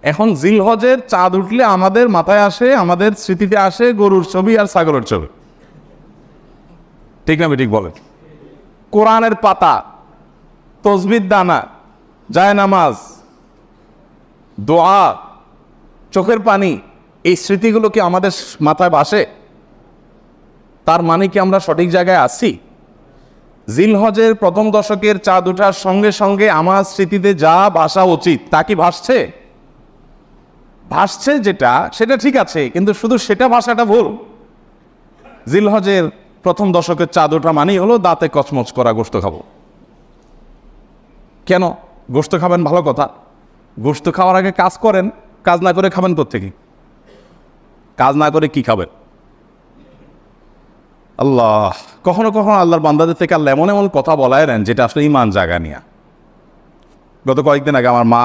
এখন জিলহজের চাঁদ উঠলে আমাদের মাথায় আসে, আমাদের স্মৃতিতে আসে গরুর ছবি আর ছাগলের ছবি, ঠিক না ঠিক বলেন? কোরআনের পাতা, তসবির দানা, জায়নামাজ, দোয়া, চোখের পানি, এই স্মৃতিগুলো কি আমাদের মাথায় ভাসে? তার মানে কি আমরা সঠিক জায়গায় আছি? জিলহজের প্রথম দশকের চাঁদ ওঠার সঙ্গে সঙ্গে আমার স্মৃতিতে যা ভাসা উচিত তা কি ভাসছে? ভাসছে যেটা, সেটা ঠিক আছে, কিন্তু শুধু সেটা ভাষাটা ভুল। জিলহজের প্রথম দশকের চাঁদ ওঠা মানেই হলো দাঁতে কচমচ করা গোশত খাবো। কেন গোশত খাবেন? ভালো কথা। গোশত খাওয়ার আগে কাজ করেন, কাজ না করে খাবেন কোত্থেকে? কাজ না করে কি খাবেন? আল্লাহ, কখনো কখনো আল্লাহর বান্দাদের থেকে আল্লাহ এমন এমন কথা বলায় নেন যেটা আসলে ইমান জাগা নিয়া। গত কয়েকদিন আগে আমার মা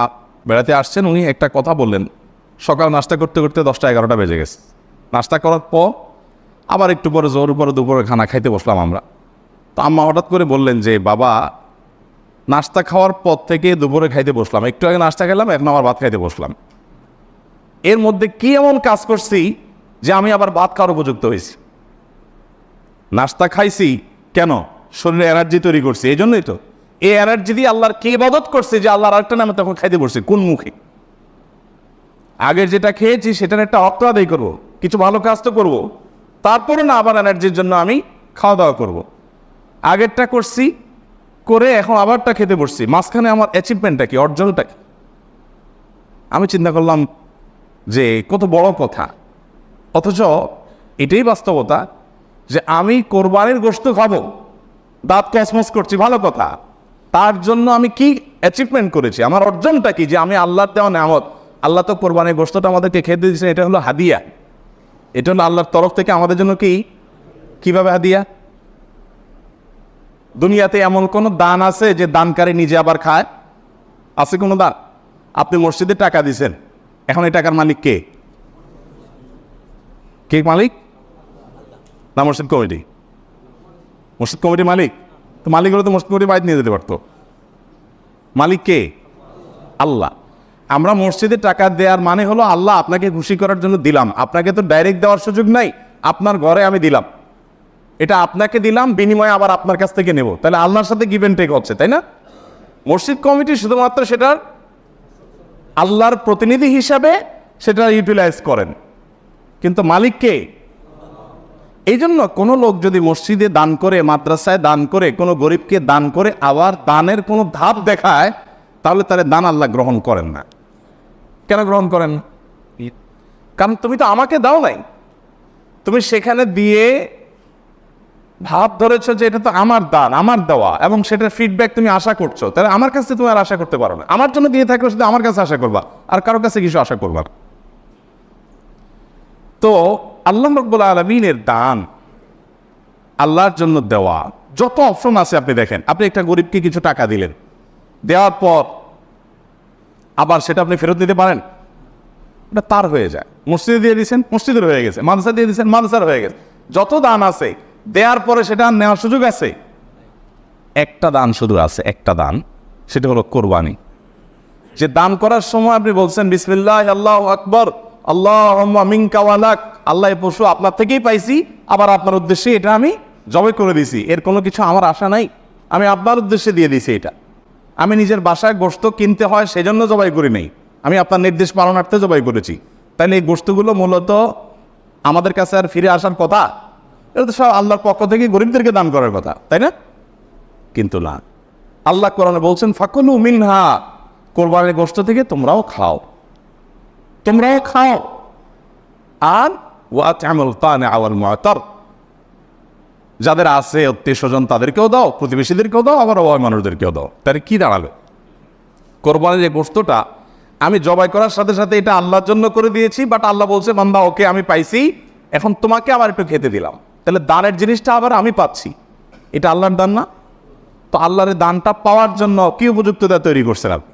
বেড়াতে আসছেন, উনি একটা কথা বললেন। সকাল নাস্তা করতে করতে 10টা-11টা বেজে গেছে। নাস্তা করার পর আবার একটু পরে জোর উপরে দুপুরে খানা খাইতে বসলাম আমরা। তো আম্মা হঠাৎ করে বললেন যে, বাবা, নাস্তা খাওয়ার পর থেকে দুপুরে খাইতে বসলাম, একটু আগে নাস্তা খেলাম, এখন আবার ভাত খাইতে বসলাম। এর মধ্যে কি এমন কাজ করছি যে আমি আবার ভাত খাওয়ার উপযুক্ত হয়েছি? নাস্তা খাইছি কেন? শরীরে এনার্জি তৈরি করছি, এই জন্যই তো। এই এনার্জি দিয়ে আল্লাহর কে ইবাদত করছে যে আল্লাহর আরেকটা নামে তখন খাইতে বসছি? কোন মুখে? আগের যেটা খেয়েছি সেটার একটা অর্থ আদায় করবো, কিছু ভালো কাজ তো করবো, তারপরে না আবার এনার্জির জন্য আমি খাওয়া দাওয়া করব। আগেরটা করছি, করে এখন আবারটা খেতে বসছি, মাঝখানে আমার অ্যাচিভমেন্টটা কি, অর্জনটা কি? আমি চিন্তা করলাম যে কত বড় কথা, অথচ এটাই বাস্তবতা যে আমি কোরবানির গোশত খাবো, দাঁত কসমস করছি, ভালো কথা। তার জন্য আমি কি অ্যাচিভমেন্ট করেছি? আমার অর্জনটা কি? যে আমি আল্লাহর দেওয়া নেয়ামত, আল্লাহ তো কোরবানির গোশতটা আমাদেরকে খেতে দিয়েছেন, এটা হলো হাদিয়া, এটা হলো আল্লাহর তরফ থেকে আমাদের জন্য। কি কিভাবে হাদিয়া? দুনিয়াতে এমন কোন দান আছে যে দানকারী নিজে আবার খায়? আছে কোনো দান? আপনি মসজিদে টাকা দিছেন, এখন এই টাকার মালিক কে? কে মালিক? না মসজিদ কমিটি? মসজিদ কমিটি মালিক? তো মালিক হলে তো মসজিদ কমিটি বাইরে নিয়ে যেতে পারতো। মালিক কে? আল্লাহ। আমরা মসজিদে টাকা দেওয়ার মানে হলো আল্লাহ আপনাকে খুশি করার জন্য দিলাম, আপনাকে তো ডাইরেক্ট দেওয়ার সুযোগ নাই, আপনার ঘরে আমি দিলাম, এটা আপনাকে দিলাম, বিনিময়ে আবার আপনার কাছ থেকে নেব, তাহলে আল্লাহর সাথে গিভ এন্ড টেক হচ্ছে, তাই না? মসজিদ কমিটি শুধুমাত্র সেটার আল্লাহর প্রতিনিধি হিসাবে সেটা ইউটিলাইজ করেন, কিন্তু মালিক কে? এই জন্য কোনো লোক যদি মসজিদে দান করে, মাদ্রাসায় দান করে, কোনো গরিবকে দান করে, আবার দানের কোনো ধাপ দেখায়, তাহলে তার দান আল্লাহ গ্রহণ করেন না। কেন গ্রহণ করেন না? কারণ তুমি তো আমাকে দাও নাই, তুমি সেখানে দিয়ে ভাব ধরেছ যে এটা তো আমার দান, আমার দেওয়া, এবং সেটার ফিডব্যাক তুমি আশা করছো, তাহলে আমার কাছে তুমি আর আশা করতে পারো না। আমার জন্য দিয়ে থাকলে শুধু আমার কাছে আশা করবা, আর কারোর কাছে কিছু আশা করবা না। তো আল্লাহ রাব্বুল আলামিনের দান, আল্লাহর জন্য দেওয়া, যত অপশন আছে আপনি দেখেন। আপনি একটা গরিবকে কিছু টাকা দিলেন, দেওয়ার পর আবার সেটা আপনি ফেরত দিতে পারেন? এটা তার হয়ে যায়। মসজিদে দিয়ে দিয়েছেন, মসজিদের হয়ে গেছে। মাদ্রাসা দিয়ে দিয়েছেন, মাদ্রাসার হয়ে গেছে। যত দান আছে দেওয়ার পরে সেটা নেওয়ার সুযোগ আছে? একটা দান শুধু আছে, একটা দান, সেটা হলো কোরবানি। যে দান করার সময় আপনি বলছেন বিসমিল্লাহ, আল্লাহু আকবার, আল্লাহুম্মা মিনকা ওয়া লাক, আল্লাহ এই পশু আপনার থেকেই পাইছি, আবার আপনার উদ্দেশ্যে এটা আমি জবাই করে দিছি, এর কোনো কিছু আমার আশা নাই, আমি আপনার উদ্দেশ্যে দিয়ে দিছি। এটা আমি নিজের বাসায় গোশত কিনতে হয় সেজন্য জবাই করি নাই, আমি আপনার নির্দেশ পালনার্থে জবাই করেছি। তাহলে এই গোশতগুলো মূলত আমাদের কাছে আর ফিরে আসার কথা? এটা তো সব আল্লাহর পক্ষ থেকে গরিবদেরকে দান করার কথা, তাই না? কিন্তু না, আল্লাহ কোরআনে বলছেন ফাকুলু মিনহা, কোরবানির গোশত থেকে তোমরাও খাও, তোমরাও খাও। আর ওয়াতআমুল কানিআ ওয়াল মু'তার, যাদের আছে আত্মীয় স্বজন তাদেরকেও দাও, প্রতিবেশীদেরকেও দাও, আবার অভাবী মানুষদেরকেও দাও। তাহলে কি দাঁড়ালো? কোরবানির যে গোশতটা আমি জবাই করার সাথে সাথে এটা আল্লাহর জন্য করে দিয়েছি, বাট আল্লাহ বলছে বান্দা ওকে আমি পাইছি, এখন তোমাকে আবার একটু খেতে দিলাম। তাহলে দানের জিনিসটা আবার আমি পাচ্ছি, এটা আল্লাহর দান না? তো আল্লাহর দানটা পাওয়ার জন্য কি উপযুক্ততা তৈরি করছেন আপনি?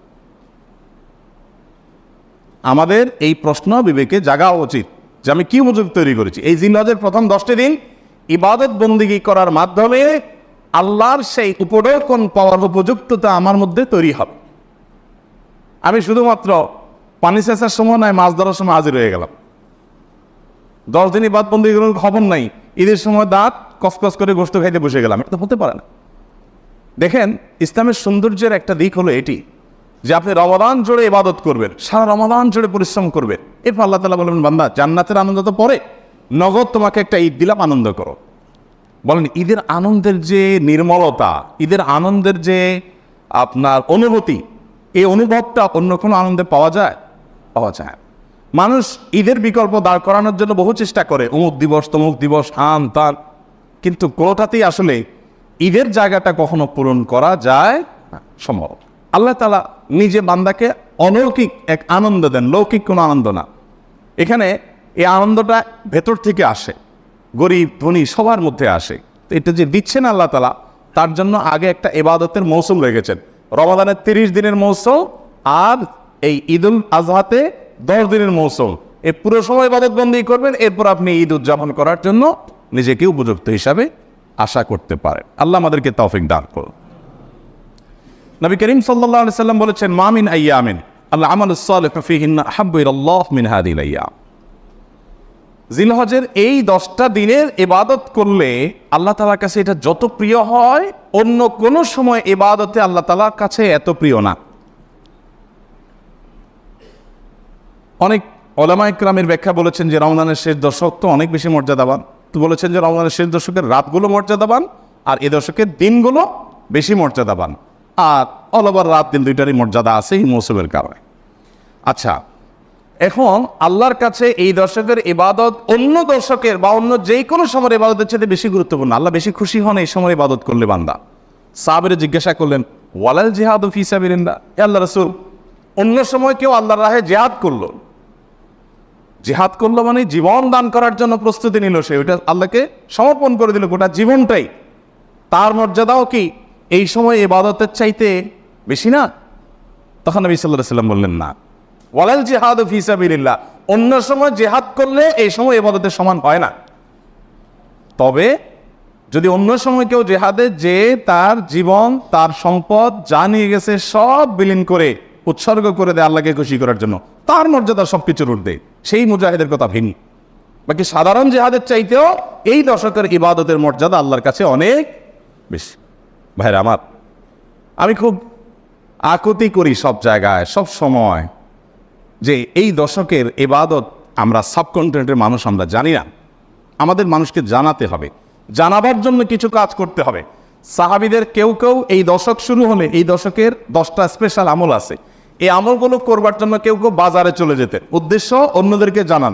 আমাদের এই প্রশ্ন বিবেকে জাগা উচিত যে আমি কি উপযুক্ত তৈরি করেছি। এই জিলহজের প্রথম 10টি দিন ইবাদত বন্দিগি করার মাধ্যমে আল্লাহর সেই উপঢৌকন পাওয়ার উপযুক্ততা আমার মধ্যে তৈরি হবে। আমি শুধুমাত্র পানি চেঁচার সময় নাই, মাছ ধরার সময় হাজির হয়ে গেলাম। 10 দিন ইবাদত বন্দী এগুলোর খবর নাই, ঈদের সময় দাঁত কসকস করে গোশত খাইতে বসে গেলাম, এটা তো হতে পারে না। দেখেন, ইসলামের সৌন্দর্যের একটা দিক হলো এটি যে আপনি রমাদান জুড়ে ইবাদত করবেন, সারা রমাদান জুড়ে পরিশ্রম করবেন, এরপর আল্লাহ তাআলা বলবেন, বান্দা জান্নাতের আনন্দ তো পরে, নগদ তোমাকে একটা ঈদ দিলাম, আনন্দ করো। বলেন, ঈদের আনন্দের যে নির্মলতা, ঈদের আনন্দের যে আপনার অনুভূতি, এই অনুভবটা অন্য কোনো আনন্দে পাওয়া যায়? পাওয়া যায়। মানুষ ঈদের বিকল্প দাঁড় করানোর জন্য বহু চেষ্টা করে, অমুক দিবস তমুক দিবস, আন তান, কিন্তু কোনোটাতেই আসলে ঈদের জায়গাটা কখনো পূরণ করা যায় না, সম্ভব। আল্লাহ তাআলা নিজে বান্দাকে অলৌকিক এক আনন্দ দেন, লৌকিক কোনো আনন্দ না। এখানে এই আনন্দটা ভেতর থেকে আসে, গরিব ধনী সবার মধ্যে আসে। তো এটা যে দিচ্ছেন আল্লাহ তাআলা, তার জন্য আগে একটা ইবাদতের মৌসুম রেখেছেন। রমাদানের 30 দিনের মৌসুম, আর এই ঈদুল আজহাতে 10 দিনের মৌসুম। এই পুরো সময় ইবাদত বন্দী করবেন, এরপর আপনি ঈদ উদযাপন করার জন্য নিজেকে উপযুক্ত হিসাবে আশা করতে পারেন। আল্লাহ আমাদেরকে তৌফিক দান করুন। নবী করিম সাল্লাল্লাহু আলাইহি সাল্লাম বলেছেন, মা মিন আইয়ামিন আল আমালুস সালিহু ফীহিন্না আহাব্বু ইলাল্লাহ মিন হাযিহিল আইয়াম। জিলহজের এই 10টা দিনের ইবাদত করলে আল্লাহ তাআলার কাছে এটা যত প্রিয় হয়, অন্য কোন সময় ইবাদতে আল্লাহ তাআলার কাছে এত প্রিয় না। অনেক উলামায়ে কেরামের ব্যাখ্যা বলেছেন যে রমজানের শেষ দশক তো অনেক বেশি মর্যাদাবান, তো বলেছেন যে রমজানের শেষ দশকের রাতগুলো মর্যাদাবান, আর এ দশকের দিনগুলো বেশি মর্যাদাবান, আর অল ওভার রাত দিন দুইটারই মর্যাদা আছে এই মৌসুমের কারণে। আচ্ছা, এখন আল্লাহর কাছে এই দশকের ইবাদত অন্য দশকের বা অন্য যে কোনো সময়ের ইবাদতের চেয়ে বেশি গুরুত্বপূর্ণ। আল্লাহ বেশি খুশি হন এই সময় ইবাদত করলে বান্দা। সাহাবীরা জিজ্ঞাসা করলেন, ওয়ালাল জিহাদু ফি সাবিলিল্লাহ, হে আল্লাহর রাসূল, অন্য সময় কেউ আল্লাহর রাহে জিহাদ করলো, জিহাদ করলো মানে জীবন দান করার জন্য প্রস্তুতি নিল, সে ওইটা আল্লাহকে সমর্পণ করে দিল গোটা জীবনটাই, তার মর্যাদাও কি এই সময় ইবাদতের চাইতে বেশি না? তখন নবী সাল্লাল্লাহু আলাইহি ওয়াসাল্লাম বললেন, না, ওয়ালাল জিহাদু ফি সাবিলিল্লাহ, অন্য সময় জিহাদ করলে এই সময় ইবাদতের সমান হয় না। তবে যদি অন্য সময় কেউ জিহাদে যে তার জীবন তার সম্পদ যা নিয়ে গেছে সব বিলীন করে উৎসর্গ করে দেয় আল্লাহকে খুশি করার জন্য, তার মর্যাদা সবকিছুর ঊর্ধ্বে, সেই মুজাহিদের কথা ভিন্ন। বাকি সাধারণ জিহাদের চাইতেও এই দশকের ইবাদতের মর্যাদা আল্লাহর কাছে অনেক বেশি। ভাইরা আমার, আমি খুব আকুতি করি সব জায়গায় সব সময় যে এই দশকের ইবাদত আমরা সাবকন্টিনেন্টের মানুষ আমরা জানি না, আমাদের মানুষকে জানাতে হবে, জানাবার জন্য কিছু কাজ করতে হবে। সাহাবীদের কেউ কেউ এই দশক শুরু হলে এই দশকের 10টা স্পেশাল আমল আছে, এই আমলগুলো করবার জন্য কেউ কেউ বাজারে চলে যেতেন, উদ্দেশ্য অন্যদেরকে জানান,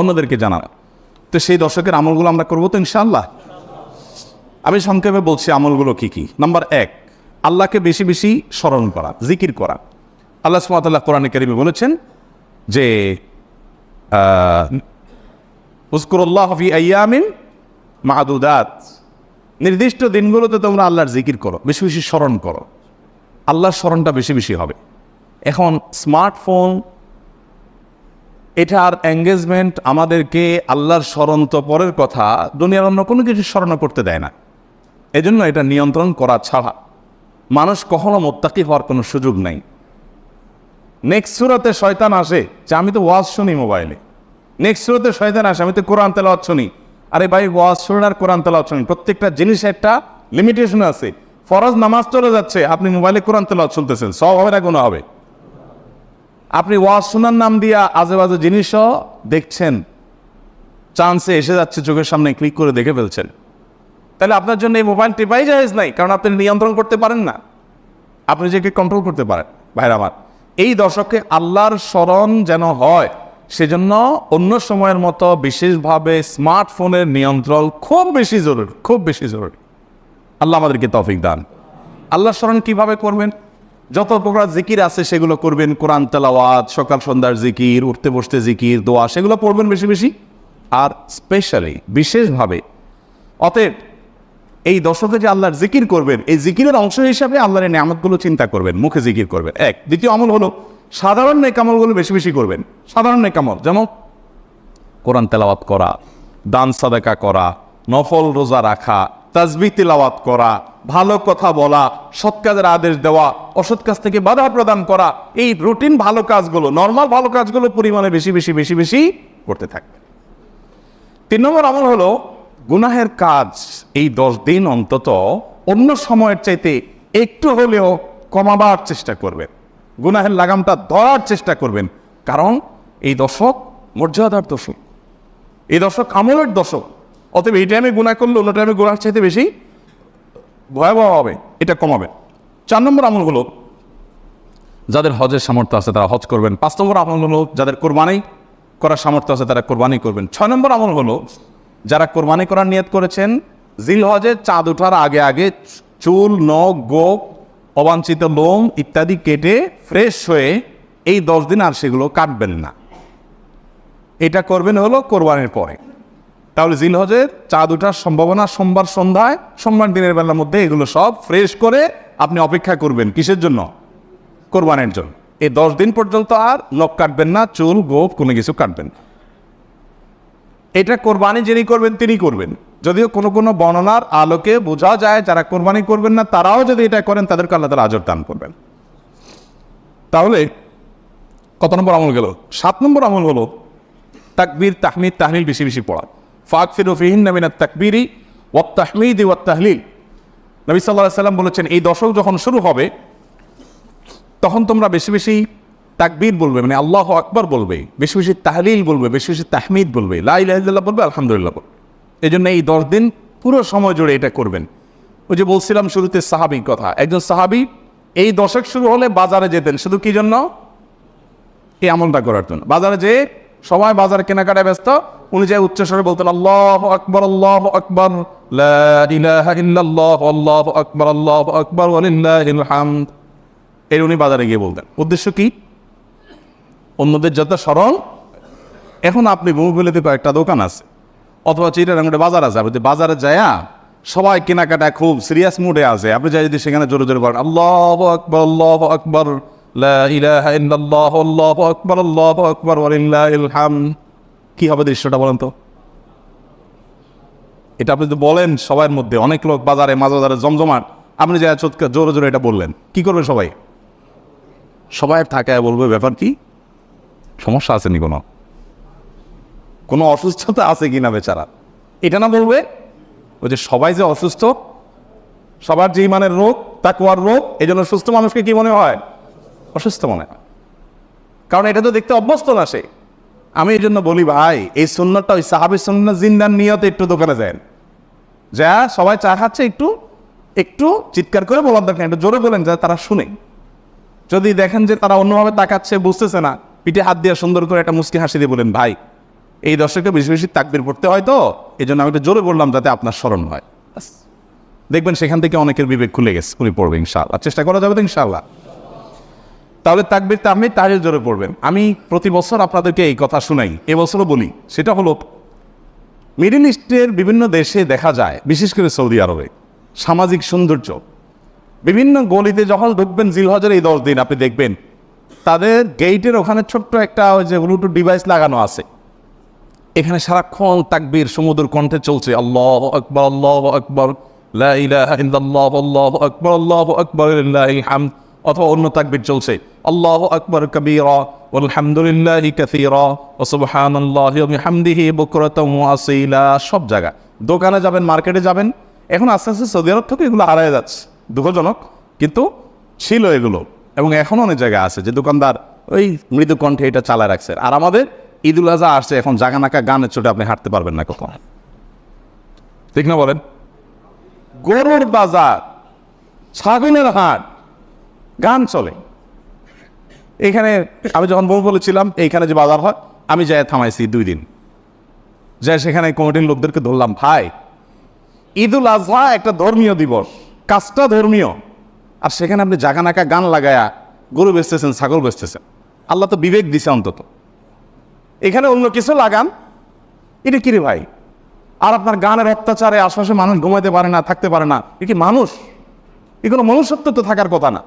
অন্যদেরকে জানান। তো সেই দশকের আমলগুলো আমরা করবো তো ইনশাআল্লাহ। আমি সংক্ষেপে বলছি আমলগুলো কি কি। নাম্বার 1, আল্লাহকে বেশি বেশি স্মরণ করা, জিকির করা। আল্লাহ সুবহানাহু ওয়া তাআলা কোরআনে কারীমে বলেছেন যে উযকুরুল্লাহ ফি আইয়ামিন মা'দুদাত, নির্দিষ্ট দিনগুলোতে তোমরা আল্লাহর জিকির করো, বেশি বেশি স্মরণ করো, আল্লাহর স্মরণটা বেশি বেশি হবে। এখন স্মার্টফোন এটার এঙ্গেজমেন্ট আমাদেরকে আল্লাহর স্মরণ তো পরের কথা, দুনিয়ার অন্য কোনো কিছু স্মরণ করতে দেয় না। এজন্য এটা নিয়ন্ত্রণ করা ছাড়া মানুষ কখনো মুত্তাকি হওয়ার কোনো সুযোগ নাই। নেক্সট সূরাতে শয়তান আসে যে আমি তো ওয়াজ শুনি মোবাইলে, নেক্সট সূরাতে শয়তান আসে আমি তো কোরআন তেলাওয়াত শুনি। আরে ভাই, ওয়াজ শুনুন আর কোরআন তেলাওয়াত শুনুন, প্রত্যেকটা জিনিস একটা লিমিটেশন আছে। ফরজ নামাজ চলে যাচ্ছে, আপনি মোবাইলে কোরআন তেলাওয়াত শুনতেছেন, সব হবে না গুনাহ হবে। আপনি ওয়াজ শোনার নাম দিয়া আজে বাজে জিনিসও দেখছেন, চান্সে এসে যাচ্ছে চোখের সামনে, ক্লিক করে দেখে ফেলছেন, তাহলে আপনার জন্য এই মোবাইল টিপাই জায়েজ নাই, কারণ আপনি নিয়ন্ত্রণ করতে পারেন না, আপনি নিজেকে কন্ট্রোল করতে পারেন। ভাইরা আমার, এই দশকে আল্লাহর স্মরণ যেন হয়, সেজন্য অন্য সময়ের মতো বিশেষভাবে স্মার্টফোনের নিয়ন্ত্রণ খুব বেশি জরুরি, খুব বেশি জরুরি। আল্লাহ আমাদেরকে তৌফিক দান। আল্লাহর স্মরণ কিভাবে করবেন? যত প্রকার জিকির আছে সেগুলো করবেন, কোরআন তেলাওয়াত, সকাল সন্ধ্যার জিকির, উঠতে বসতে জিকির, দোয়া, সেগুলো পড়বেন বেশি বেশি, আর স্পেশালি বিশেষভাবে। অতএব এই দশকে যে আল্লাহর জিকির করবেন, এই জিকিরের অংশ হিসাবে আল্লাহর এই নিয়ামতগুলো চিন্তা করবেন, মুখে জিকির করবেন। এক। দ্বিতীয় আমল হলো সাধারণ নেক আমলগুলো বেশি বেশি করবেন। সাধারণ নেক আমল যেমন কোরআন তেলাওয়াত করা, দান সাদাকা করা, নফল রোজা রাখা, তাসবিহ তিলাওয়াত করা, ভালো কথা বলা, সৎ কাজের আদেশ দেওয়া, অসৎ কাজ থেকে বাধা প্রদান করা, এই রুটিন ভালো কাজগুলো, নর্মাল ভালো কাজগুলো পরিমাণে বেশি বেশি বেশি বেশি করতে থাকবে। 3 নম্বর আমল হলো গুনাহের কাজ এই 10 দিন অন্তত অন্য সময়ের চাইতে একটু হলেও কমাবার চেষ্টা করবেন, গুনাহের লাগামটা ধরার চেষ্টা করবেন। কারণ এই দশক মর্যাদার দশক, এই দশক আমলের দশক। অতএব এই টাইমে গুনাহ করলে অন্য টাইমে গুনাহের চাইতে বেশি ভয়াবহ হবে, এটা কমাবেন। 4 নম্বর আমল হলো যাদের হজের সামর্থ্য আছে তারা হজ করবেন। 5 নম্বর আমল হলো যাদের কোরবানি করার সামর্থ্য আছে তারা কোরবানি করবেন। 6 নম্বর আমল হলো যারা কোরবানি করার নিয়ত করেছেন জিলহজের চাঁদ ওঠার আগে আগে চুল, নখ, গোপ, অবাঞ্ছিত লোম ইত্যাদি কেটে ফ্রেশ হয়ে এই 10 দিন আর সেগুলো কাটবেন না, এটা করবেন হলো কোরবানির পরে। তাহলে জিলহজের চাঁদ ওঠার সম্ভাবনা সোমবার সন্ধ্যায়, সোমবার দিনের বেলার মধ্যে এগুলো সব ফ্রেশ করে আপনি অপেক্ষা করবেন কিসের জন্য? কোরবানির জন্য। এই 10 দিন পর্যন্ত আর নখ কাটবেন না, চুল, গোপ কোনো কিছু কাটবেন না। এটা কোরবানি যিনি করবেন তিনি করবেন। যদিও কোনো কোনো বর্ণনার আলোকে বোঝা যায় যারা কোরবানি করবেন না তারাও যদি এটা করেন তাদেরকে আল্লাহ তাআলা আজর দান করবেন। তাহলে কত নম্বর আমল গেল? 7 নম্বর আমল হলো তাকবীর, তাহমিদ, তাহলিল বেশি বেশি পড়া। ফাকফিরু ফিহিন্না মিনাত তাকবীরি ওয়াত তাহমিদি ওয়াত তাহলিল। নবী সাল্লাল্লাহু আলাইহি সাল্লাম বলেছেন এই দশক যখন শুরু হবে তখন তোমরা বেশি বেশি তাকবীর বলবে, মানে আল্লাহু আকবার বলবে, বেশি বেশি তাহলিল বলবে, বেশি বেশি তাহমিদ বলবে, লা ইলাহা ইল্লাল্লাহ বলবে, আলহামদুলিল্লাহ বলবে। এই জন্য এই 10 দিন পুরো সময় জুড়ে এটা করবেন। ওই যে বলছিলাম শুরুতে সাহাবীর কথা, একজন সাহাবী এই দশক শুরু হলে বাজারে যেতেন শুধু কি জন্য? এই আমলটা করার জন্য। বাজারে যে সবাই বাজারে কেনাকাটায় ব্যস্ত, উনি যে উচ্চস্বরে বলতেন আল্লাহু আকবার, আল্লাহু আকবার, লা ইলাহা ইল্লাল্লাহ, আল্লাহু আকবার, আল্লাহু আকবার, ওয়া লিল্লাহিল হামদ। এর উনি বাজারে গিয়ে বলতেন। উদ্দেশ্য কি? অন্যদের যত স্মরণ। এখন আপনি বহুগুলিতে কয়েকটা দোকান আছে অথবা চিটাগাঙ্গে বাজার আছে, আপনি বাজারে যায়া সবাই কেনাকাটা খুব সিরিয়াস মুডে আছে, আপনি যাই যদি সেখানে জোরে জোরে বলেন আল্লাহু আকবার, আল্লাহু আকবার, লা ইলাহা ইল্লাল্লাহ, আল্লাহু আকবার, আল্লাহু আকবার, ওয়া লিল্লাহিল হামদ, কি হবে দৃশ্যটা বলেন তো? এটা আপনি যদি বলেন সবার মধ্যে, অনেক লোক বাজারে মাঝবাজারে জমজমাট, আপনি যা জোরে জোরে এটা বললেন, কি করবে সবাই? সবাই থাকায় বলবে ব্যাপার কি, সমস্যা আছে নি, কোনো অসুস্থতা আছে কিনা বেচারা, এটা না বলবে। ওই যে সবাই যে অসুস্থ, সবার যে ইমানের রোগ, তাকওয়ার রোগ, এই জন্য সুস্থ মানুষকে কি মনে হয়? অসুস্থ মনে হয়। কারণ এটা তো দেখতে অভ্যস্ত না সে। আমি এই জন্য বলি ভাই, এই সুন্নতটা ওই সাহাবীর সুন্নাত জিন্দার নিয়তে একটু দোকানে যায়, যা সবাই চা খাচ্ছে একটু একটু চিৎকার করে বলার দরকার, একটু জোরে বলেন যা তারা শুনে। যদি দেখেন যে তারা অন্যভাবে তাকাচ্ছে, বুঝতেছে না, পিঠে হাত দিয়ে সুন্দর করে একটা মুস্কি হাসি দিয়ে বলেন ভাই এই দর্শককে বেশি বেশি তাকবীর পড়তে হয় তো, এই জন্য আমি একটু জোরে বললাম যাতে আপনার স্মরণ হয়। দেখবেন সেখান থেকে অনেকের বিবেক খুলে গেছে, উনি পড়বে ইনশাআল্লাহ। চেষ্টা করা যাবে তো ইনশাআল্লাহ। তাহলে তাকবীর তাহমিদ তাহলিল জোরে পড়বেন। আমি প্রতি বছর আপনাদেরকে এই কথা শুনাই, এবছরও বলি। সেটা হলো মিডল ইস্টের বিভিন্ন দেশে দেখা যায়, বিশেষ করে সৌদি আরবে, সামাজিক সৌন্দর্য। বিভিন্ন গলিতে যখন ঢুকবেন জিলহজের এই 10 দিন আপনি দেখবেন তাদের গেইটের ওখানে ছোট্ট একটা ওই যে ব্লুটুথ ডিভাইস লাগানো আছে, এখানে সারাক্ষণ তাকবীর সমুদ্র কণ্ঠে চলছে, আল্লাহু আকবার, আল্লাহু আকবার, লা ইলাহা ইল্লাল্লাহ, আল্লাহু আকবার, আল্লাহু আকবার, লিল্লাহিল হামদ। অথবা অন্য তাকবীর চলছে, আল্লাহু আকবার কাবীরা ওয়ালহামদুলিল্লাহি কাসীরা ওয়া সুবহানাল্লাহি ওয়া বিহামদিহি বুকরাতাও ওয়া আসীলা। সব জায়গা, দোকানে যাবেন, মার্কেটে যাবেন, এখন আস্তে আস্তে সৌদি আরব থেকে এগুলো হারায় যাচ্ছে, দুঃখজনক, কিন্তু ছিল এগুলো। এবং এখন অনেক জায়গা আছে যে দোকানদার ওই মৃদু কণ্ঠে এটা চালায় রাখছে। আর আমাদের ঈদুল আজহা আসছে, এখন জাগানাকা গানের চোটে আপনি হাঁটতে পারবেন না কখন, ঠিক না বলেন? গরুর বাজার, ছাগলের হাট, গান চলে। এখানে আমি যখন বলেছিলাম এইখানে যে বাজার হয়, আমি যাই থামাইছি 2 দিন, যাই সেখানে কমিটির লোকদেরকে ধরলাম, ভাই ঈদুল আজহা একটা ধর্মীয় দিবস, কাজটা ধর্মীয়, আর সেখানে আপনি জাগানাকা গান লাগায়া গরু বেচতেছেন, ছাগল বেচতেছেন। আল্লাহ তো বিবেক দিছে অন্তত, এখানে অন্য কিছু লাগান, এটা কি রে ভাই? আর আপনার গানের অত্যাচারে আশপাশে মানুষ ঘুমাইতে পারে না, থাকতে পারে না, এ কি মানুষ? এ কোনো মনুষ্যত্ব তো থাকার কথা না।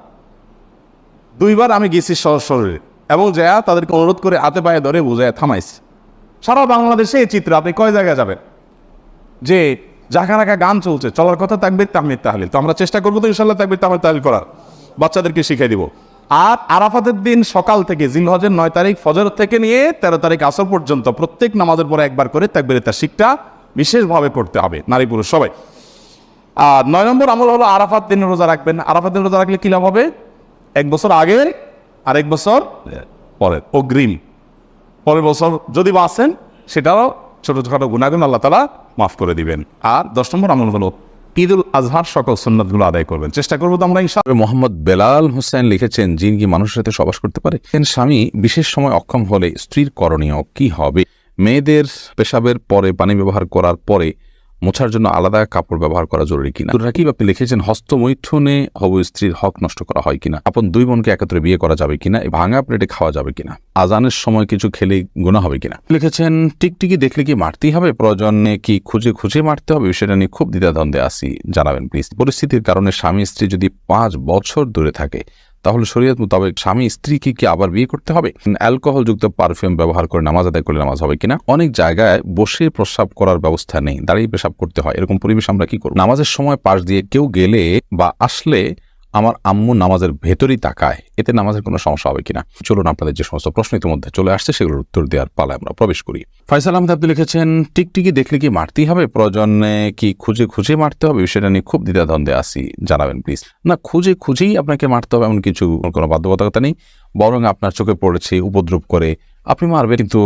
2 বার আমি গেছি শরীরে, এবং যা তাদেরকে অনুরোধ করে হাতে পায়ে ধরে বুঝায় থামাইছি। সারা বাংলাদেশে এই চিত্র, আপনি কয় জায়গায় যাবেন যে জাকা রাখা গান চলছে, চলার কথা তাকবীর তাহমিদ তাহলিল। তো আমরা চেষ্টা করবো তো ইনশাল্লাহ তাকবীর তাহমিদ তাহলিল করার, বাচ্চাদেরকে শিখিয়ে দিব। আর আরাফাতের দিন সকাল থেকে জিলহজের 9 তারিখ ফজর থেকে নিয়ে 13 তারিখ আসর পর্যন্ত প্রত্যেক নামাজের পরে একবার করে তাকবীরের তাশরিকটা বিশেষভাবে পড়তে হবে, নারী পুরুষ সবাই। আর 9 নম্বর আমল হলো আরাফাত দিন রোজা রাখবেন। আরাফাত দিন রোজা রাখলে কি লাভ হবে? 1 বছর আগে আর 1 বছর পরে অগ্রিম, পরের বছর যদি বাঁচেন সেটাও ছোটখাটো গুনাহগুন আল্লাহ তাআলা মাফ করে দিবেন। আর 10 নম্বর আমল হলো ঈদুল আজহার সকল সুন্নাতগুলো আদায় করবেন। চেষ্টা করবো তো আমরা ইনশাআল্লাহ। মোহাম্মদ বেলাল হোসেন লিখেছেন, জিন কি মানুষের সাথে সবাস করতে পারে? স্বামী বিশেষ সময় অক্ষম হলে স্ত্রীর করণীয় কি হবে? মেয়েদের পেশাবের পরে পানি ব্যবহার করার পরে মোছার জন্য আলাদা কাপড় ব্যবহার করা জরুরি কিনা? রাকিব আপনি লিখেছেন, হস্তমৈথুনে হবু স্ত্রীর হক নষ্ট করা হয় কিনা? আপন 2 বোনকে একত্রে বিয়ে করা যাবে কিনা? ভাঙা প্লেটে খাওয়া যাবে কিনা? আজানের সময় কিছু খেলে গুনাহ হবে কিনা? লিখেছেন, টিকটিকি দেখলে কি মারতেই হবে? প্রয়োজনে কি খুঁজে খুঁজে মারতে হবে? বিষয়টা নিয়ে খুব দ্বিধাদ্বন্দ্বে আছি, জানাবেন প্লিজ। পরিস্থিতির কারণে স্বামী স্ত্রী যদি 5 বছর দূরে থাকে তাহলে শরীয়ত মোতাবেক স্বামী স্ত্রীকে কি আবার বিয়ে করতে হবে? অ্যালকোহল যুক্ত পারফিউম ব্যবহার করে নামাজ আদায় করলে নামাজ হবে কিনা? অনেক জায়গায় বসে প্রস্রাব করার ব্যবস্থা নেই, দাঁড়িয়ে পেশাব করতে হয়, এরকম পরিবেশ আমরা কি করব? নামাজের সময় পাশ দিয়ে কেউ গেলে বা আসলে আমার আম্মু নামাজের ভেতরেই তাকায়, এতে নামাজের কোনো সমস্যা হবে কিনা? চলুন আপনাদের যে সমস্ত প্রশ্ন ইতিমধ্যে চলে আসছে সেগুলোর উত্তর দেওয়ার পালায় আমরা প্রবেশ করি। ফয়সাল আহমেদ আপনি লিখেছেন, টিকটিকি দেখলে কি মারতেই হবে? প্রয়োজনে কি খুঁজে খুঁজে মারতে হবে? বিষয়টা নিয়ে খুব দ্বিধাদ্বন্দ্বে আছি, জানাবেন প্লিজ। না, খুঁজে খুঁজেই আপনাকে মারতে হবে এমন কিছু কোনো বাধ্যবাধকতা নেই, বরং আপনার চোখে পড়েছে উপদ্রব করে আপনি মারবেন, কিন্তু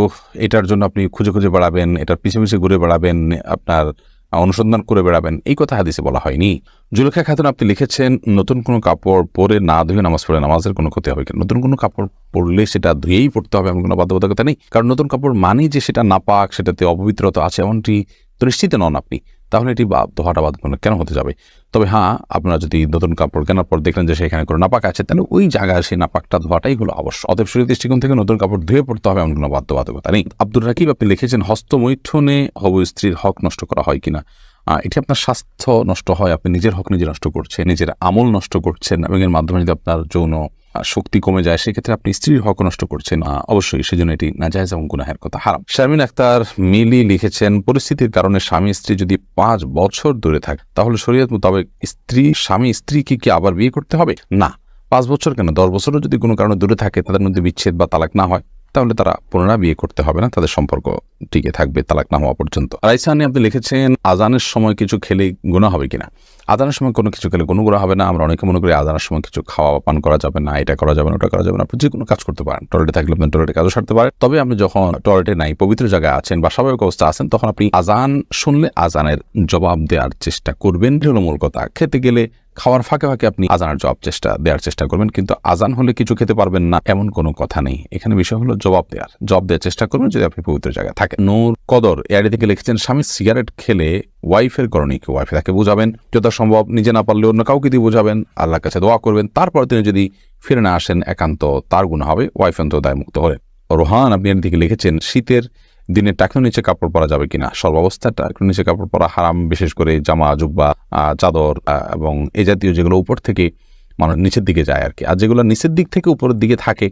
এটার জন্য আপনি খুঁজে খুঁজে বেড়াবেন, এটার পিছে পিছে ঘুরে বেড়াবেন, আপনার অনুসন্ধান করে বেড়াবেন, এই কথা হাদিসে বলা হয়নি। জুলেখা খাতুন আপনি লিখেছেন, নতুন কোনো কাপড় পরে না ধুয়ে নামাজ পড়ে নামাজের কোনো ক্ষতি হবে কিনা? নতুন কোনো কাপড় পরলে সেটা ধুয়েই পড়তে হবে এমন কোনো বাধ্যবাধকতা নেই, কারণ নতুন কাপড় মানেই যে সেটা নাপাক, সেটাতে অপবিত্রতা আছে এমনটি তো নিশ্চিত নন আপনি, তাহলে এটি ধোয়াটা বাধ্যবাধকতা কেন হতে যাবে? তবে হ্যাঁ, আপনারা যদি নতুন কাপড় কেনার পর দেখলেন যে সেখানে কোনো নাপাক আছে, তাহলে ওই জায়গায় সেই নাপাকটা ধোয়াটাই হলো অবশ্য। অতএব শরীর দৃষ্টিকোণ থেকে নতুন কাপড় ধুয়ে পড়তে হবে এমন কোনো বাধ্যবাধকতা নেই। আব্দুর রাকিব আপনি লিখেছেন, হস্তমৈথুনে হবু স্ত্রীর হক নষ্ট করা হয় কিনা? এটি আপনার স্বাস্থ্য নষ্ট হয়, আপনি নিজের হক নিজে নষ্ট করছেন, নিজের আমল নষ্ট করছেন, এবং এর মাধ্যমে যদি আপনার যৌন শক্তি কমে যায় সেক্ষেত্রে আপনি স্ত্রীর হক নষ্ট করছেন, অবশ্যই সেজন্য এটি নাজায়েজ এবং গুনাহের কথা, হারাম। শারমিন আক্তার মিলি লিখেছেন, পরিস্থিতির কারণে স্বামী স্ত্রী যদি 5 বছর দূরে থাকে তাহলে শরীয়ত মোতাবেক স্বামী স্ত্রীকে কি আবার বিয়ে করতে হবে? না, 5 বছর কেন, 10 বছরও যদি কোনো কারণে দূরে থাকে, তাদের মধ্যে বিচ্ছেদ বা তালাক না হয়, তাহলে তারা পুনরায় বিয়ে করতে হবে না, তাদের সম্পর্ক টিকে থাকবে তালাক না হওয়া পর্যন্ত। রাইসানি আপনি লিখেছেন, আজানের সময় কিছু খেলে গুনাহ হবে কিনা? আজানের সময় কোনো কিছু খেলে কোনো গুনাহ হবে না। আমরা অনেকে মনে করি আজানের সময় কিছু খাওয়া পান করা যাবে না, এটা করা যাবে না, ওটা করা যাবে না। আপনি যে কোনো কাজ করতে পারেন, টয়লেটে থাকলে আপনি টয়লেটে কাজও সারতে পারেন। তবে আপনি যখন টয়লেটে নাই, পবিত্র জায়গায় আছেন বা স্বাভাবিক অবস্থা আছেন, তখন আপনি আজান শুনলে আজানের জবাব দেওয়ার চেষ্টা করবেন, এটা হলো মূল কথা। খেতে গেলে খাওয়ার ফাঁকে ফাঁকে আপনি আজানের দেওয়ার চেষ্টা করবেন, কিন্তু আজান হলে কিছু খেতে পারবেন না এমন কোনো কথা নেই। এখানে বিষয় হলো জবাব দেওয়ার চেষ্টা করবেন যদি আপনি পবিত্র জায়গায় থাকেন। নূর কদর এআইডি থেকে লিখেছেন, স্বামী সিগারেট খেলে ওয়াইফের করণীয় কি? ওয়াইফে তাকে বোঝাবেন, যথাসম্ভব নিজে না পারলে অন্য কাউকে দিয়ে বোঝাবেন, আল্লাহর কাছে দোয়া করবেন, তারপর তিনি যদি ফিরে না আসেন একান্ত তার গুনাহ হবে, ওয়াইফ অন্তত দায়মুক্ত হলেন। রোহান আপনি এর দিকে লিখেছেন, শীতের দিনে টাকনুর নিচে কাপড় পরা যাবে কিনা? সর্বাবস্থায় টাকনুর নিচে কাপড় পরা হারাম, বিশেষ করে জামা, জুব্বা, চাদর এবং এই জাতীয় যেগুলো উপর থেকে মানুষ নিচের দিকে যায় আর কি, আর যেগুলো নিচের দিক থেকে উপরের দিকে থাকে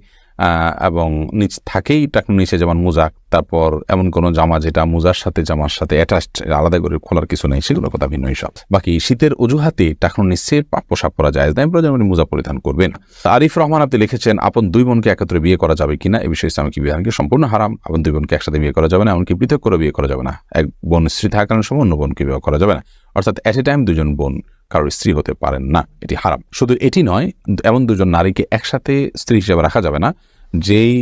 এবং নিচ থাকেই টাকনুর নিচে, যেমন মোজা, তারপর এমন কোনো জামা যেটা মোজার সাথে জামার সাথে অ্যাটাচড, আলাদা করে খোলার কিছু নেই, সেগুলো কথা ভিন্ন সব। বাকি শীতের অজুহাতে টাকনুর নিচে পোশাক পরা যায় না, প্রয়োজন মোজা পরিধান করবেন। আরিফ রহমান আপনি লিখেছেন, আপন 2 বোনকে একত্রে বিয়ে করা যাবে কিনা? এই বিষয়ে ইসলামিক বিধানকে সম্পূর্ণ হারাম। আপন 2 বোনকে একসাথে বিয়ে করা যাবে না, এমনকি পৃথক করে বিয়ে করা যাবে না। এক বোন স্ত্রী থাকার সময় অন্য বোনকে বিয়ে করা যাবে না, অর্থাৎ এট এ টাইম 2 জন বোন কারোর স্ত্রী হতে পারেন না, এটি হারাম। শুধু এটি নয়, এমন 2 জন নারীকে একসাথে স্ত্রী হিসেবে রাখা যাবে না যেই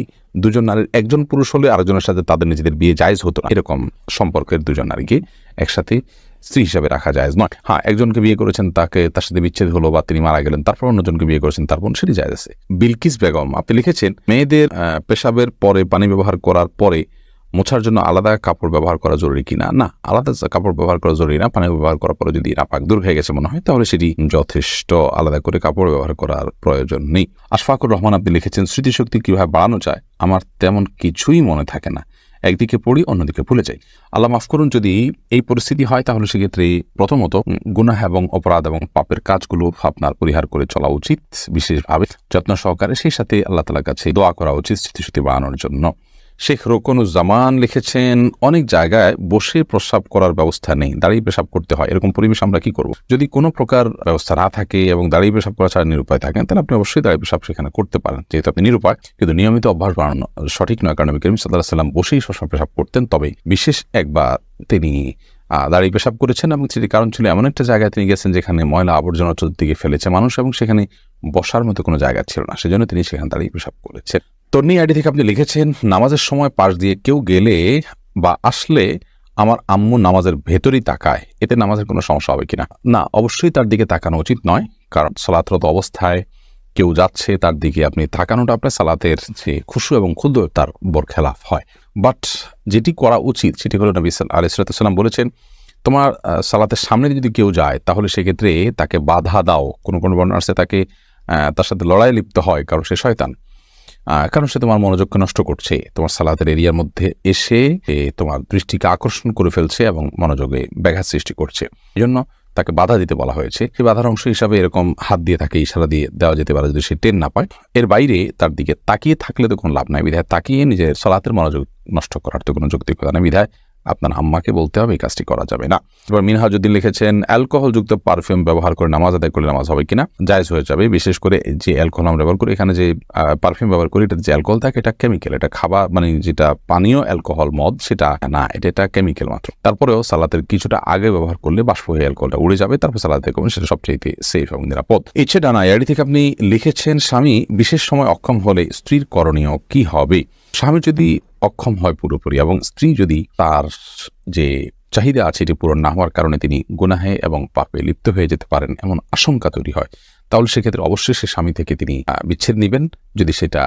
2 জন নারীর একজন পুরুষ হলে আরেকজনের সাথে তাদের নিজেদের বিয়ে জায়েজ হতো না, এরকম সম্পর্কের 2 জন নারীকে একসাথে স্ত্রী হিসাবে রাখা জায়েজ নয়। হ্যাঁ, একজনকে বিয়ে করেছেন, তার সাথে বিচ্ছেদ হলো বা তিনি মারা গেলেন, তারপর অন্যজনকে বিয়ে করেছেন, তারপর সেটি জায়েজ আছে। বিলকিস বেগম আপনি লিখেছেন, মেয়েদের পেশাবের পরে পানি ব্যবহার করার পরে মোছার জন্য আলাদা কাপড় ব্যবহার করা জরুরি কিনা? না, আলাদা কাপড় ব্যবহার করা জরুরি না। পানি ব্যবহার করার পরে যদি নাপাক দূর হয়ে গেছে মনে হয়, তাহলে সেটি যথেষ্ট, আলাদা করে কাপড় ব্যবহার করার প্রয়োজন নেই। আশফাকুর রহমান আপনি লিখেছেন, স্মৃতিশক্তি কিভাবে বাড়ানো যায়? আমার তেমন কিছুই মনে থাকে না, একদিকে পড়ি অন্যদিকে ভুলে যাই। আল্লাহ মাফ করুন, যদি এই পরিস্থিতি হয় তাহলে সেক্ষেত্রে প্রথমত গুনাহ এবং অপরাধ এবং পাপের কাজগুলো আপনার পরিহার করে চলা উচিত, বিশেষভাবে যত্ন সহকারে। সেই সাথে আল্লাহ তাআলার কাছে দোয়া করা উচিত স্মৃতিশক্তি বাড়ানোর জন্য। শেখ রোকনুজ্জামান লিখেছেন, অনেক জায়গায় বসে প্রস্রাব করার ব্যবস্থা নেই, দাঁড়িয়ে পেশাব করতে হয়। এরকম পরিবেশ আমরা কি করব? যদি কোনো প্রকার ব্যবস্থা না থাকে এবং দাঁড়িয়ে পেশাব করা ছাড়া নিরুপায় থাকেন, তাহলে আপনি অবশ্যই দাঁড়িয়ে পেশাব সেখানে করতে পারেন, যেহেতু আপনি নিরুপায়। কিন্তু নিয়মিত অভ্যাস বানানো সঠিক নয়, কারণ নবী করিম সাল্লাল্লাহু আলাইহি ওয়াসাল্লাম বসেই সবসময় পেশাব করতেন। তবে বিশেষ একবার তিনি দাঁড়িয়ে পেশাব করেছেন এবং সেটি কারণ ছিল এমন একটা জায়গায় তিনি গেছেন যেখানে ময়লা আবর্জনা চতুর্দিকে ফেলেছে মানুষ এবং সেখানে বসার মতো কোনো জায়গা ছিল না, সেজন্য তিনি সেখানে দাঁড়িয়ে পেশাব করেছেন। তন্নি আইডি থেকে আপনি লিখেছেন, নামাজের সময় পাশ দিয়ে কেউ গেলে বা আসলে আমার আম্মু নামাজের ভেতরেই তাকায়, এতে নামাজের কোনো সমস্যা হবে কিনা? না, অবশ্যই তার দিকে তাকানো উচিত নয়, কারণ সালাতরত অবস্থায় কেউ যাচ্ছে তার দিকে আপনি তাকানোটা আপনার সালাতের যে খুশু এবং ক্ষুদ্র তার বরখেলাফ হয়। বাট যেটি করা উচিত সেটি হলো নবী আলাইহিস সালাম বলেছেন, তোমার সালাতের সামনে যদি কেউ যায় তাহলে সেক্ষেত্রে তাকে বাধা দাও। কোনো কোনো বর্ণনা আছে তাকে তার সাথে লড়াই লিপ্ত হয়, কারণ সে শয়তান, কারণ সে তোমার মনোযোগকে নষ্ট করছে, তোমার সালাতের এরিয়ার মধ্যে এসে তোমার দৃষ্টিকে আকর্ষণ করে ফেলছে এবং মনোযোগে ব্যাঘাত সৃষ্টি করছে। এই জন্য তাকে বাধা দিতে বলা হয়েছে। এই বাধার অংশ হিসাবে এরকম হাত দিয়ে তাকে ইশারা দিয়ে দেওয়া যেতে পারে যদি সে টের না পায়। এর বাইরে তার দিকে তাকিয়ে থাকলে তো কোনো লাভ নাই, বিধায় তাকিয়ে নিজের সালাতের মনোযোগ নষ্ট করার তো কোনো যৌক্তিকতা নেই, বিধায় আপনার আম্মাকে বলতে হবে এই কাজটি করা যাবে না। এবার মিনহাজউদ্দিন লিখেছেন, অ্যালকোহলযুক্ত পারফিউম ব্যবহার করে নামাজ আদায় করলে নামাজ হবে কিনা? জায়েজ হয়ে যাবে, বিশেষ করে যে অ্যালকোহল আমরা ব্যবহার করি, এখানে যে পারফিউম ব্যবহার করি এটা যে অ্যালকোহল থাকে এটা কেমিক্যাল, এটা খাবার মানে যেটা পানীয় অ্যালকোহল মদ সেটা না, এটা কেমিক্যাল মাত্র। তারপরেও সালাতের কিছুটা আগে ব্যবহার করলে বাষ্প হয়ে অ্যালকোহলটা উড়ে যাবে, তারপর সালাতে করবেন, সেটা সবচেয়ে সেফ এবং নিরাপদ। ইচ্ছে ডানা এআইডি থেকে আপনি লিখেছেন, স্বামী বিশেষ সময় অক্ষম হলে স্ত্রীর করণীয় কি হবে? স্বামী যদি অক্ষম হয় পুরোপুরি এবং স্ত্রী যদি তার যে চাহিদা আছে এটি পূরণ না হওয়ার কারণে তিনি গুনাহে এবং পাপে লিপ্ত হয়ে যেতে পারেন এমন আশঙ্কা তৈরি হয়, তাহলে সেক্ষেত্রে অবশ্যই সে স্বামী থেকে তিনি বিচ্ছেদ নেবেন। যদি সেটা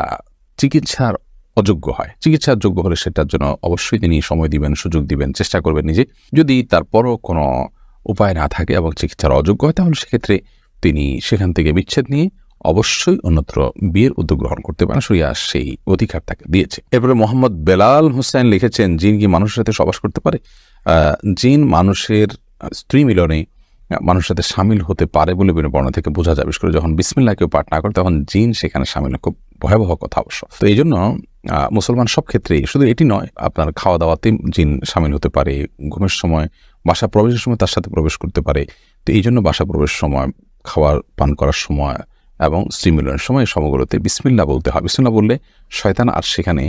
চিকিৎসার অযোগ্য হয়, চিকিৎসার যোগ্য হলে সেটার জন্য অবশ্যই তিনি সময় দিবেন, সুযোগ দিবেন, চেষ্টা করবেন নিজে। যদি তারপরও কোনো উপায় না থাকে এবং চিকিৎসার অযোগ্য হয়, তাহলে সেক্ষেত্রে তিনি সেখান থেকে বিচ্ছেদ নিয়ে অবশ্যই অন্যত্র বিয়ের উদ্যোগ গ্রহণ করতে পারেন, শরিয়া সেই অধিকার তাকে দিয়েছে। এরপরে মোহাম্মদ বেলাল হোসেন লিখেছেন, জিন কি মানুষের সাথে সবাস করতে পারে? জিন মানুষের স্ত্রী মিলনে মানুষের সাথে সামিল হতে পারে বলে বর্ণনা থেকে বোঝা যায়। বিশেষ করে যখন বিসমিল্লাহ কেউ পাঠ না করে তখন জিন সেখানে সামিল হয়, খুব ভয়াবহ কথা অবশ্য। তো এই জন্য মুসলমান সব ক্ষেত্রেই, শুধু এটি নয়, আপনার খাওয়া দাওয়াতে জিন সামিল হতে পারে, ঘুমের সময়, বাসা প্রবেশের সময় তার সাথে প্রবেশ করতে পারে। তো এই জন্য বাসা প্রবেশের সময়, খাওয়ার পান করার সময় এবং স্ত্রী মিলনের সময় সমগ্রতে বিসমিল্লাহ বলতে হয়। বিসমিল্লাহ বললে শয়তান আর সেখানে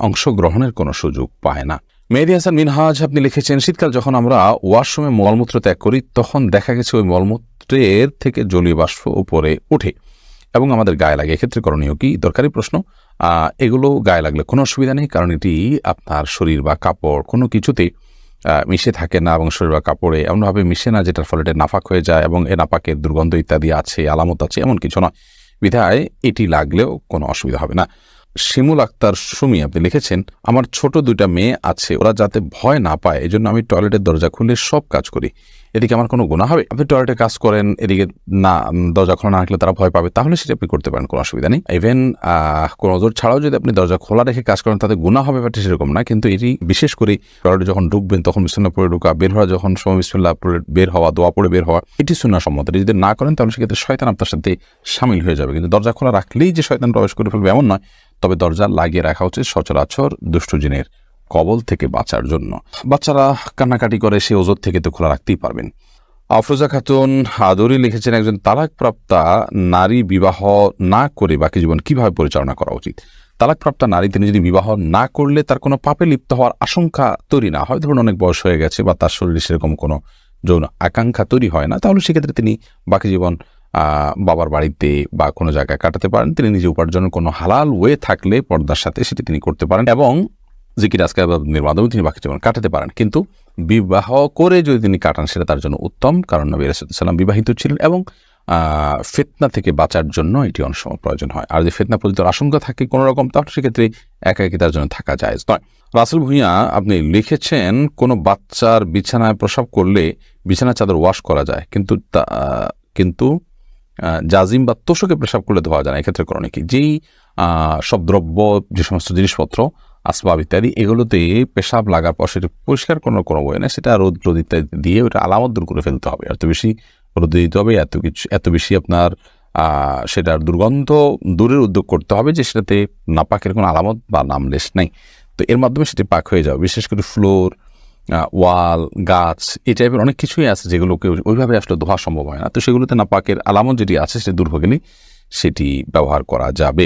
অংশগ্রহণের কোনো সুযোগ পায় না। মেহেদী হাসান মিনহাজ আপনি লিখেছেন, শীতকাল যখন আমরা ওয়াশরুমে মলমূত্র ত্যাগ করি তখন দেখা গেছে ওই মলমূত্রের থেকে জলীয় বাষ্প উপরে ওঠে এবং আমাদের গায়ে লাগে, এক্ষেত্রে করণীয় কি? দরকারি প্রশ্ন। এগুলো গায়ে লাগলে কোনো অসুবিধা নেই, কারণ এটি আপনার শরীর বা কাপড় কোনো কিছুতে মিশে থাকে না এবং শরীর বা কাপড়ে এমনভাবে মিশে না যেটার ফলে এটা নাপাক হয়ে যায় এবং এ নাপাকের দুর্গন্ধ ইত্যাদি আছে, আলামত আছে, এমন কিছু নয়, বিধায় এটি লাগলেও কোনো অসুবিধা হবে না। শিমুল আক্তার সুমি আপনি লিখেছেন, আমার ছোট 2টা মেয়ে আছে, ওরা যাতে ভয় না পায় এজন্য আমি টয়লেটের দরজা খুলে সব কাজ করি, এদিকে আমার কোনো গুনাহ হবে? আপনি টয়লেটে কাজ করেন, এদিকে না দরজা খোলা না রাখলে তারা ভয় পাবে, তাহলে সেটা আপনি করতে পারেন, কোনো অসুবিধা নেই। ইভেন কোনো ওজোর ছাড়াও যদি আপনি দরজা খোলা রেখে কাজ করেন তাতে গুনাহ হবে, বাট সেরকম না। কিন্তু এটি বিশেষ করে টয়লেটে যখন ঢুকবেন তখন বিসমিল্লাহ পড়ে ঢুকা, বের হওয়া যখন সময় বিসমিল্লাহ পড়ে বের হওয়া, দোয়া পড়ে বের হওয়া, এটি সুন্নাহ সম্মত। যদি না করেন তাহলে সেক্ষেত্রে শয়তান আপনার সাথে সামিল হয়ে যাবে। কিন্তু দরজা খোলা রাখলেই যে শয়তান প্রবেশ করে ফেলবে এমন নয়, তবে দরজা লাগিয়ে রাখা উচিত সচরাচর দুষ্ট জিনের কবল থেকে বাঁচার জন্য। বাচ্চারা কান্নাকাটি করে, সে ওজোর থেকে তো খোলা রাখতেই পারবেন। আফরোজা খাতুন আদরি লিখেছেন, একজন তালাকপ্রাপ্তা নারী বিবাহ না করে বাকি জীবন কিভাবে পরিচালনা করা উচিত? তালাকপ্রাপ্তা নারী তিনি যদি বিবাহ না করলে তার কোনো পাপে লিপ্ত হওয়ার আশঙ্কা তৈরি না হয়, ধরুন অনেক বয়স হয়ে গেছে বা তার শরীরে সেরকম কোনো যৌন আকাঙ্ক্ষা তৈরি হয় না, তাহলে সেক্ষেত্রে তিনি বাকি জীবন বাবার বাড়িতে বা কোনো জায়গায় কাটাতে পারেন। তিনি নিজে উপার্জনের কোনো হালাল ওয়ে থাকলে পর্দার সাথে সেটি তিনি করতে পারেন এবং জিকির আজকার মাধ্যমে তিনি বাকি জীবন কাটাতে পারেন। কিন্তু বিবাহ করে যদি তিনি কাটান সেটা তার জন্য উত্তম, কারণ নবী রাসূলুল্লাহ সাল্লাল্লাহু আলাইহি ওয়াসাল্লাম বিবাহিত ছিলেন এবং ফিতনা থেকে বাঁচার জন্য এটি অনেক সময় প্রয়োজন হয়। আর যদি ফিতনা পতিত আশঙ্কা থাকে কোনো রকম, তাহলে সেক্ষেত্রে একাকী তার জন্য থাকা জায়েজ নয়। রাসেল ভূঁইয়া আপনি লিখেছেন, কোনো বাচ্চার বিছানায় প্রসব করলে বিছানার চাদর ওয়াশ করা যায়, কিন্তু জাজিম বা তোষকে পেশাব করলে ধোয়া যায় না, এক্ষেত্রে করণীয় কি? যেই সব দ্রব্য, যে সমস্ত জিনিসপত্র, আসবাব ইত্যাদি, এগুলোতে পেশাব লাগার পর সেটা পরিষ্কার করার কোনো বই না, সেটা রোদ ইত্যাদি দিয়ে ওটা আলামত দূর করে ফেলতে হবে। এত বেশি রোদ দিতে হবে, এত বেশি আপনার সেটার দুর্গন্ধ দূরের উদ্যোগ করতে হবে যে সেটাতে নাপাকের কোনো আলামত বা নামলেশ নেই। তো এর মাধ্যমে সেটি পাক হয়ে যাবে। বিশেষ করে ফ্লোর, ওয়াল, গাছ, এই টাইপের অনেক কিছুই আছে যেগুলোকে ওইভাবে আসলে ধোয়া সম্ভব হয় না। তো সেগুলোতে নাপাকের আলামত যেটি আছে সেটি দূর হয়ে গেলে সেটি ব্যবহার করা যাবে।